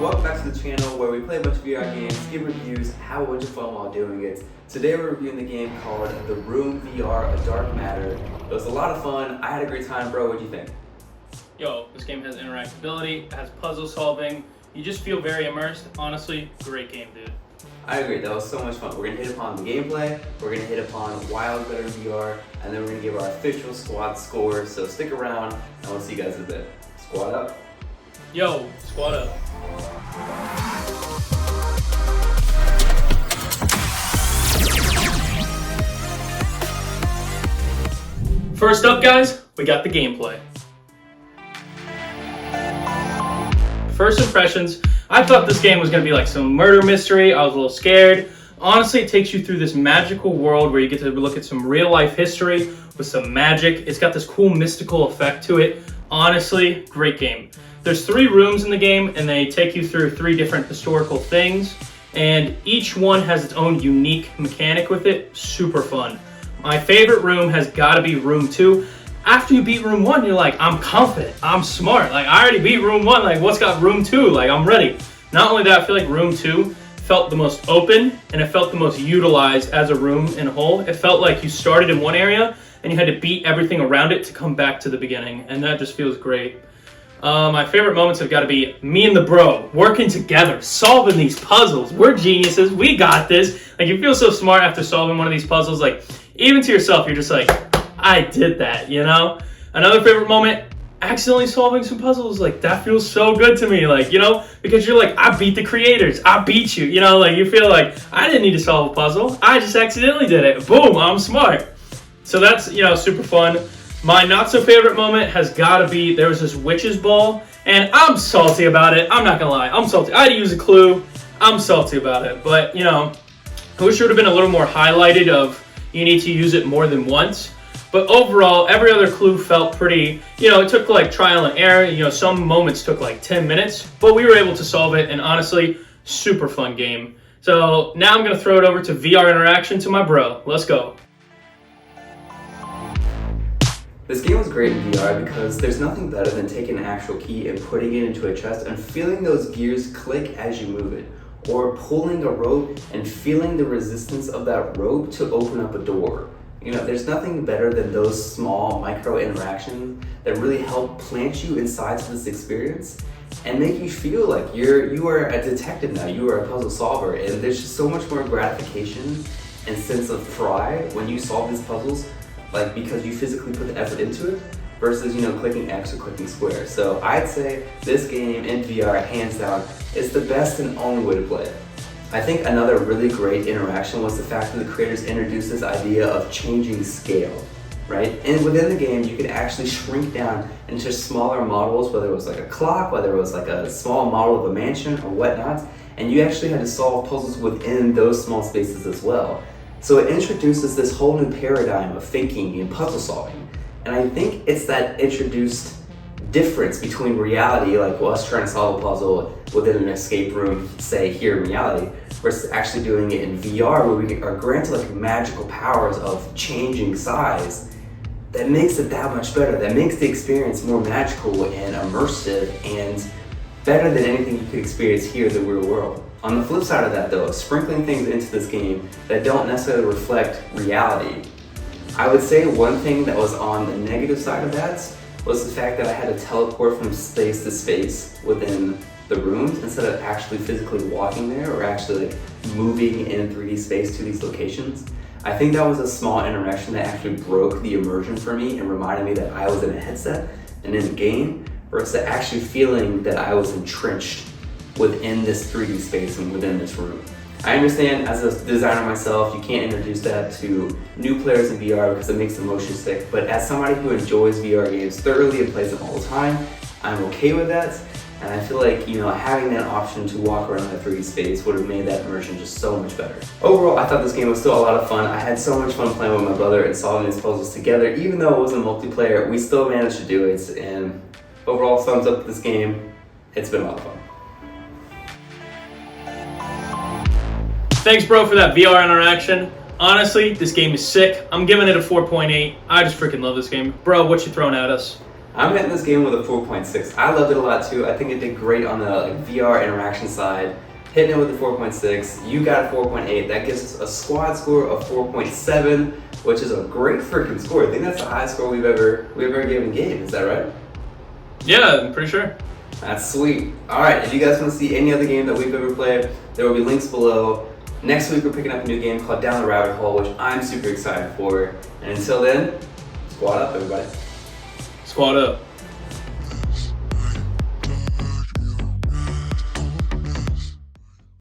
Welcome back to the channel where we play a bunch of VR games, give reviews, have a bunch of fun while doing it. Today we're reviewing the game called The Room VR: A Dark Matter. It was a lot of fun. I had a great time, bro. What'd you think? Yo, this game has interactability, it has puzzle solving. You just feel very immersed. Honestly, great game, dude. I agree. That was so much fun. We're gonna hit upon the gameplay. We're gonna hit upon why it was better in VR, and then we're gonna give our official SQAWD score. So stick around, and we'll see you guys in a bit. Squad up. Yo, squad up. First up, guys, we got the gameplay. First impressions, I thought this game was going to be like some murder mystery. I was a little scared. Honestly, it takes you through this magical world where you get to look at some real life history with some magic. It's got this cool mystical effect to it. Honestly, great game. There's 3 rooms in the game and they take you through 3 different historical things. And each one has its own unique mechanic with it. Super fun. My favorite room has got to be room 2. After you beat room 1, you're like, I'm confident, I'm smart. Like, I already beat room 1, like, what's got room 2? Like, I'm ready. Not only that, I feel like room 2 felt the most open and it felt the most utilized as a room in a whole. It felt like you started in one area and you had to beat everything around it to come back to the beginning. And that just feels great. My favorite moments have got to be me and the bro working together, solving these puzzles. We're geniuses. We got this. Like, you feel so smart after solving one of these puzzles. Like, even to yourself, you're just like, I did that, you know? Another favorite moment, accidentally solving some puzzles. Like, that feels so good to me. Like, you know, because you're like, I beat the creators. I beat you. You know, like, you feel like, I didn't need to solve a puzzle. I just accidentally did it. Boom, I'm smart. So that's, you know, super fun. My not so favorite moment has got to be, there was this witch's ball, and I'm salty about it. I'm not gonna lie, I'm salty. I had to use a clue. I'm salty about it, but you know, I wish it would have been a little more highlighted of you need to use it more than once. But overall, every other clue felt pretty, you know, it took like trial and error. You know, some moments took like 10 minutes, but we were able to solve it, and honestly, super fun game. So now I'm gonna throw it over to VR interaction to my bro. Let's go. This game was great in VR because there's nothing better than taking an actual key and putting it into a chest and feeling those gears click as you move it, or pulling a rope and feeling the resistance of that rope to open up a door. You know, there's nothing better than those small micro interactions that really help plant you inside to this experience and make you feel like you are a detective now, you are a puzzle solver, and there's just so much more gratification and sense of pride when you solve these puzzles, like because you physically put the effort into it versus, you know, clicking X or clicking square. So I'd say this game in VR, hands down, is the best and only way to play it. I think another really great interaction was the fact that the creators introduced this idea of changing scale, right? And within the game, you could actually shrink down into smaller models, whether it was like a clock, whether it was like a small model of a mansion or whatnot, and you actually had to solve puzzles within those small spaces as well. So it introduces this whole new paradigm of thinking and puzzle solving. And I think it's that introduced difference between reality, like us trying to solve a puzzle within an escape room, say here in reality, versus actually doing it in VR where we are granted like magical powers of changing size that makes it that much better, that makes the experience more magical and immersive and better than anything you could experience here in the real world. On the flip side of that though, sprinkling things into this game that don't necessarily reflect reality, I would say one thing that was on the negative side of that was the fact that I had to teleport from space to space within the rooms instead of actually physically walking there or actually like moving in 3D space to these locations. I think that was a small interaction that actually broke the immersion for me and reminded me that I was in a headset and in a game versus actually feeling that I was entrenched within this 3D space and within this room. I understand as a designer myself, you can't introduce that to new players in VR because it makes the motion sick, but as somebody who enjoys VR games thoroughly and plays them all the time, I'm okay with that. And I feel like, you know, having that option to walk around that 3D space would have made that immersion just so much better. Overall, I thought this game was still a lot of fun. I had so much fun playing with my brother and solving these puzzles together. Even though it wasn't multiplayer, we still managed to do it. And overall, thumbs up to this game. It's been a lot of fun. Thanks, bro, for that VR interaction. Honestly, this game is sick. I'm giving it a 4.8. I just freaking love this game. Bro, what you throwing at us? I'm hitting this game with a 4.6. I loved it a lot too. I think it did great on the VR interaction side. Hitting it with a 4.6. You got a 4.8. That gives us a squad score of 4.7, which is a great freaking score. I think that's the highest score we've ever given a game. Is that right? Yeah, I'm pretty sure. That's sweet. All right. If you guys want to see any other game that we've ever played, there will be links below. Next week we're picking up a new game called Down the Rabbit Hole, which I'm super excited for. And until then, squad up, everybody. SqawdUp.